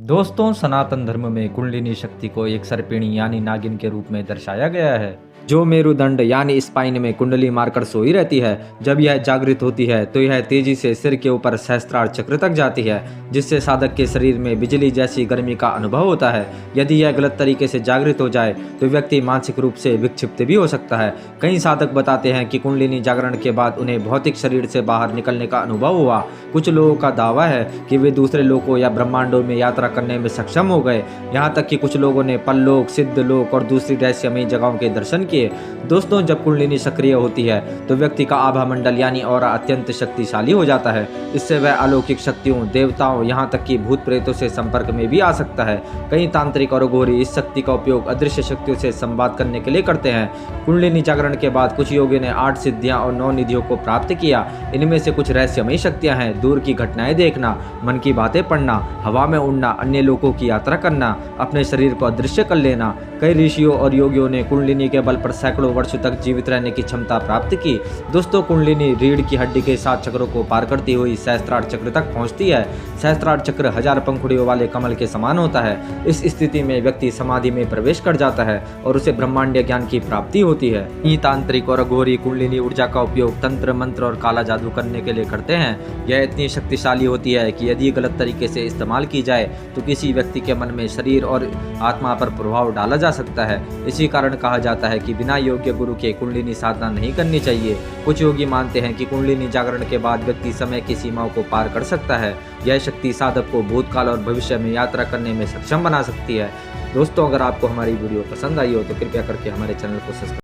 दोस्तों, सनातन धर्म में कुंडलिनी शक्ति को एक सर्पिणी यानी नागिन के रूप में दर्शाया गया है, जो मेरुदंड यानी स्पाइन में कुंडली मारकर सोई रहती है। जब यह जागृत होती है तो यह तेजी से सिर के ऊपर सहस्त्रार चक्र तक जाती है, जिससे साधक के शरीर में बिजली जैसी गर्मी का अनुभव होता है। यदि यह गलत तरीके से जागृत हो जाए तो व्यक्ति मानसिक रूप से विक्षिप्त भी हो सकता है। कई साधक बताते हैं कि कुंडलिनी जागरण के बाद उन्हें भौतिक शरीर से बाहर निकलने का अनुभव हुआ। कुछ लोगों का दावा है कि वे दूसरे लोकों या ब्रह्मांडों में यात्रा करने में सक्षम हो गए। यहाँ तक कि कुछ लोगों ने परलोक, सिद्धलोक और दूसरी रहस्यमयी जगहों के दर्शन किए। दोस्तों, जब कुंडलिनी सक्रिय होती है तो व्यक्ति का आभा मंडल यानी ऑरा अत्यंत शक्तिशाली हो जाता है। इससे वह अलौकिक शक्तियों, देवताओं, यहाँ तक कि भूत प्रेतों से संपर्क में भी आ सकता है। कई तांत्रिक और अघोरी इस शक्ति का उपयोग अदृश्य शक्तियों से संवाद करने के लिए करते हैं। कुंडलिनी जागरण के बाद कुछ योगियों ने 8 सिद्धियां और 9 निधियों को प्राप्त किया। इनमें से कुछ रहस्यमयी शक्तियां हैं: दूर की घटनाएं देखना, मन की बातें पढ़ना, हवा में उड़ना, अन्य लोगों की यात्रा करना, अपने शरीर को अदृश्य कर लेना। कई ऋषियों और योगियों ने कुंडलिनी के बल पर सैकड़ों वर्षों तक जीवित रहने की क्षमता प्राप्त की। दोस्तों, कुंडलिनी रीढ़ की हड्डी के 7 चक्रों को पार करती हुई सहस्त्रार चक्र तक पहुंचती है। सहस्त्रार चक्र 1000 पंखुड़ियों वाले कमल के समान होता है। इस स्थिति में व्यक्ति समाधि में प्रवेश कर जाता है और उसे ब्रह्मांडीय ज्ञान की प्राप्ति होती है। ये तांत्रिक और अघोरी कुंडलिनी ऊर्जा का उपयोग तंत्र, मंत्र और काला जादू करने के लिए करते हैं। यह इतनी शक्तिशाली होती है कि यदि गलत तरीके से इस्तेमाल की जाए तो किसी व्यक्ति के मन में, शरीर और आत्मा पर प्रभाव डाला जा सकता है। इसी कारण कहा जाता है कि बिना योग्य गुरु के कुंडलिनी साधना नहीं करनी चाहिए। कुछ योगी मानते हैं कि कुंडलिनी जागरण के बाद व्यक्ति समय की सीमाओं को पार कर सकता है। यह शक्ति साधक को भूतकाल और भविष्य में यात्रा करने में सक्षम बना सकती है। दोस्तों, अगर आपको हमारी वीडियो पसंद आई हो तो कृपया करके हमारे चैनल को सब्सक्राइब